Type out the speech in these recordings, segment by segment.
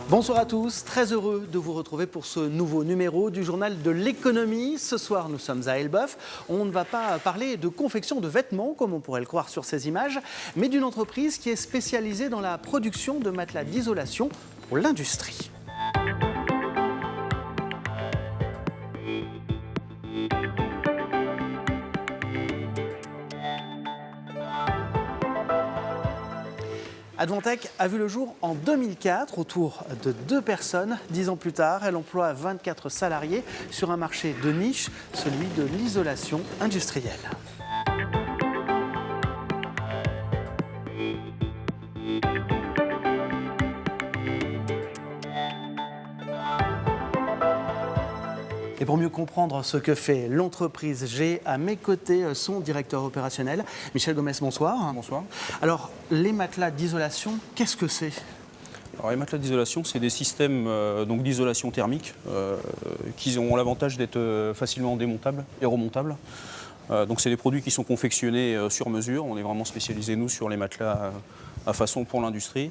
Bonsoir à tous, très heureux de vous retrouver pour ce nouveau numéro du journal de l'économie. Ce soir, nous sommes à Elbeuf. On ne va pas parler de confection de vêtements, comme on pourrait le croire sur ces images, mais d'une entreprise qui est spécialisée dans la production de matelas d'isolation pour l'industrie. Advantech a vu le jour en 2004 autour de 2 personnes. 10 ans plus tard, elle emploie 24 salariés sur un marché de niche, celui de l'isolation industrielle. Et pour mieux comprendre ce que fait l'entreprise, j'ai à mes côtés son directeur opérationnel, Michel Gomez, bonsoir. Bonsoir. Alors, les matelas d'isolation, qu'est-ce que c'est ? Alors, les matelas d'isolation, c'est des systèmes d'isolation thermique qui ont l'avantage d'être facilement démontables et remontables. Donc c'est des produits qui sont confectionnés sur mesure. On est vraiment spécialisé, nous, sur les matelas à façon pour l'industrie.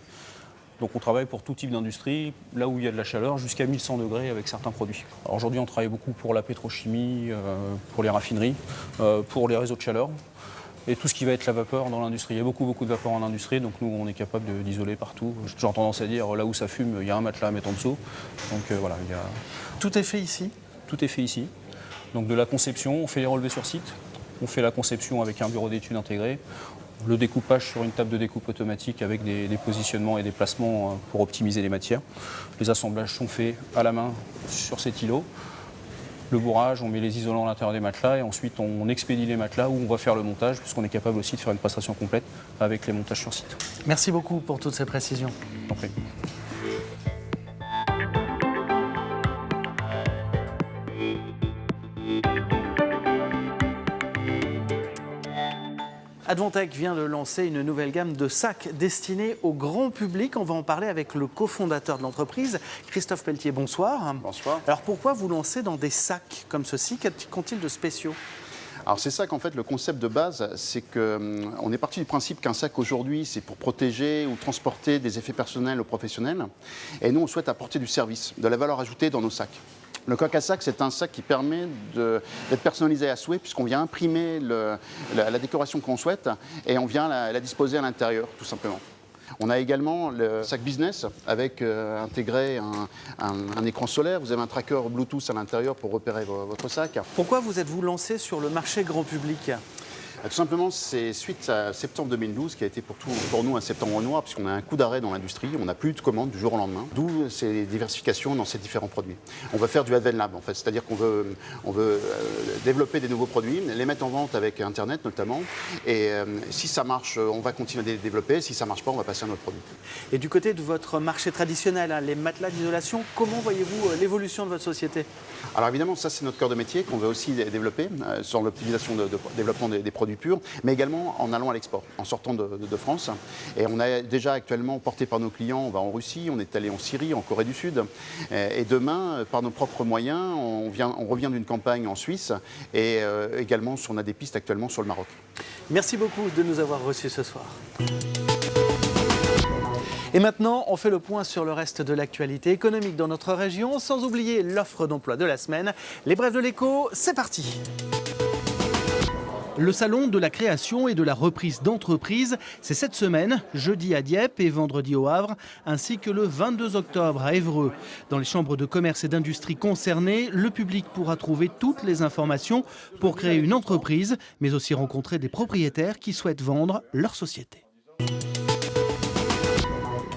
Donc on travaille pour tout type d'industrie, là où il y a de la chaleur, jusqu'à 1100 degrés avec certains produits. Alors aujourd'hui, on travaille beaucoup pour la pétrochimie, pour les raffineries, pour les réseaux de chaleur et tout ce qui va être la vapeur dans l'industrie. Il y a beaucoup de vapeur en industrie, donc nous, on est capable d'isoler partout. J'ai toujours tendance à dire, là où ça fume, il y a un matelas à mettre en dessous. Donc voilà, il y a... Tout est fait ici ? Tout est fait ici. Donc de la conception, on fait les relevés sur site, on fait la conception avec un bureau d'études intégré, le découpage sur une table de découpe automatique avec des positionnements et des placements pour optimiser les matières. Les assemblages sont faits à la main sur cet îlot. Le bourrage, on met les isolants à l'intérieur des matelas et ensuite on expédie les matelas où on va faire le montage puisqu'on est capable aussi de faire une prestation complète avec les montages sur site. Merci beaucoup pour toutes ces précisions. Okay. Advantech vient de lancer une nouvelle gamme de sacs destinés au grand public. On va en parler avec le cofondateur de l'entreprise, Christophe Pelletier. Bonsoir. Bonsoir. Alors pourquoi vous lancez dans des sacs comme ceci ? Qu'ont-ils de spéciaux ? Alors c'est ça qu'en fait le concept de base, c'est qu'on est parti du principe qu'un sac aujourd'hui c'est pour protéger ou transporter des effets personnels aux professionnels. Et nous on souhaite apporter du service, de la valeur ajoutée dans nos sacs. Le coq à sac, c'est un sac qui permet d'être personnalisé à souhait puisqu'on vient imprimer la décoration qu'on souhaite et on vient la disposer à l'intérieur, tout simplement. On a également le sac business avec intégré un écran solaire. Vous avez un tracker Bluetooth à l'intérieur pour repérer votre sac. Pourquoi vous êtes-vous lancé sur le marché grand public ? Tout simplement, c'est suite à septembre 2012 qui a été pour nous un septembre noir, puisqu'on a un coup d'arrêt dans l'industrie, on n'a plus de commandes du jour au lendemain, d'où ces diversifications dans ces différents produits. On va faire du Advent Lab, en fait, c'est-à-dire qu'on veut développer des nouveaux produits, les mettre en vente avec Internet notamment, et si ça marche, on va continuer à les développer, si ça ne marche pas, on va passer à un autre produit. Et du côté de votre marché traditionnel, les matelas d'isolation, comment voyez-vous l'évolution de votre société ? Alors évidemment, ça c'est notre cœur de métier qu'on veut aussi développer, sur l'optimisation de développement des produits purs, mais également en allant à l'export, en sortant de France. Et on a déjà actuellement porté par nos clients, on va en Russie, on est allé en Syrie, en Corée du Sud. Et demain, par nos propres moyens, on revient d'une campagne en Suisse et également on a des pistes actuellement sur le Maroc. Merci beaucoup de nous avoir reçus ce soir. Et maintenant, on fait le point sur le reste de l'actualité économique dans notre région, sans oublier l'offre d'emploi de la semaine. Les brèves de l'écho, c'est parti. Le salon de la création et de la reprise d'entreprises, c'est cette semaine, jeudi à Dieppe et vendredi au Havre, ainsi que le 22 octobre à Évreux. Dans les chambres de commerce et d'industrie concernées, le public pourra trouver toutes les informations pour créer une entreprise, mais aussi rencontrer des propriétaires qui souhaitent vendre leur société.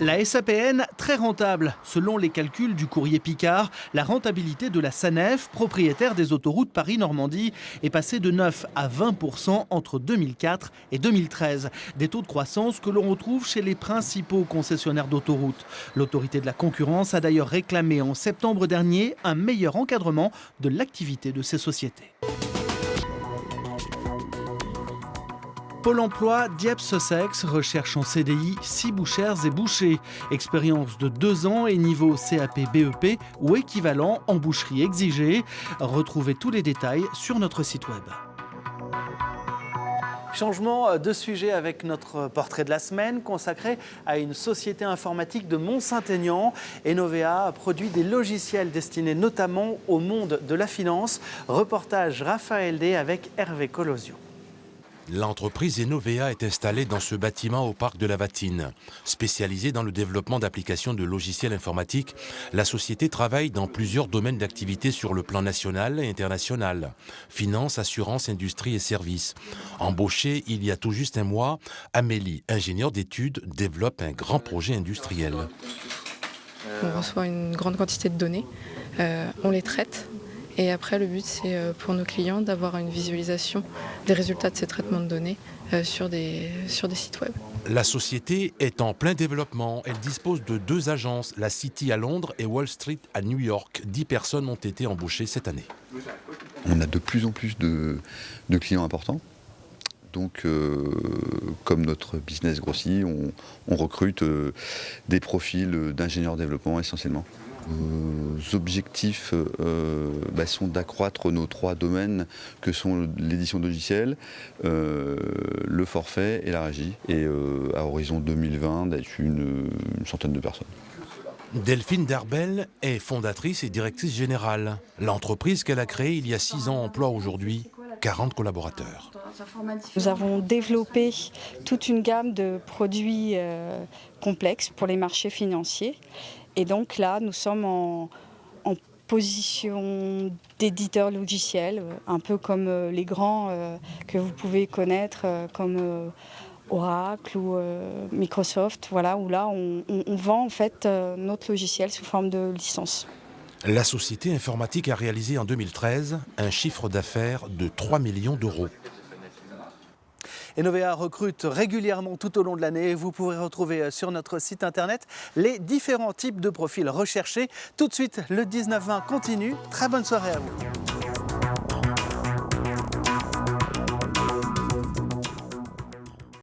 La SAPN, très rentable. Selon les calculs du courrier Picard, la rentabilité de la SANEF, propriétaire des autoroutes Paris-Normandie, est passée de 9 à 20% entre 2004 et 2013. Des taux de croissance que l'on retrouve chez les principaux concessionnaires d'autoroutes. L'autorité de la concurrence a d'ailleurs réclamé en septembre dernier un meilleur encadrement de l'activité de ces sociétés. Pôle emploi Dieppe-Sussex recherche en CDI 6 bouchères et bouchers. Expérience de 2 ans et niveau CAP-BEP ou équivalent en boucherie exigée. Retrouvez tous les détails sur notre site web. Changement de sujet avec notre portrait de la semaine consacré à une société informatique de Mont-Saint-Aignan. Enovea produit des logiciels destinés notamment au monde de la finance. Reportage Raphaël D avec Hervé Colosio. L'entreprise Enovea est installée dans ce bâtiment au parc de la Vatine. Spécialisée dans le développement d'applications de logiciels informatiques, la société travaille dans plusieurs domaines d'activité sur le plan national et international. Finance, assurance, industrie et services. Embauchée il y a tout juste un mois, Amélie, ingénieure d'études, développe un grand projet industriel. On reçoit une grande quantité de données, on les traite. Et après, le but, c'est pour nos clients d'avoir une visualisation des résultats de ces traitements de données sur des sites web. La société est en plein développement. Elle dispose de 2 agences, la City à Londres et Wall Street à New York. 10 personnes ont été embauchées cette année. On a de plus en plus de clients importants. Donc, comme notre business grossit, on recrute des profils d'ingénieurs développement essentiellement. Nos objectifs sont d'accroître nos 3 domaines que sont l'édition de logiciels, le forfait et la régie. Et à horizon 2020, d'être une centaine de personnes. Delphine Darbel est fondatrice et directrice générale. L'entreprise qu'elle a créée il y a 6 ans emploie aujourd'hui 40 collaborateurs. Nous avons développé toute une gamme de produits complexes pour les marchés financiers. Et donc là, nous sommes en position d'éditeur logiciel, un peu comme les grands que vous pouvez connaître, comme Oracle ou Microsoft, voilà, où là, on vend en fait notre logiciel sous forme de licence. La société informatique a réalisé en 2013 un chiffre d'affaires de 3 millions d'euros. Enovea recrute régulièrement tout au long de l'année. Vous pourrez retrouver sur notre site internet les différents types de profils recherchés. Tout de suite, le 19-20 continue. Très bonne soirée à vous.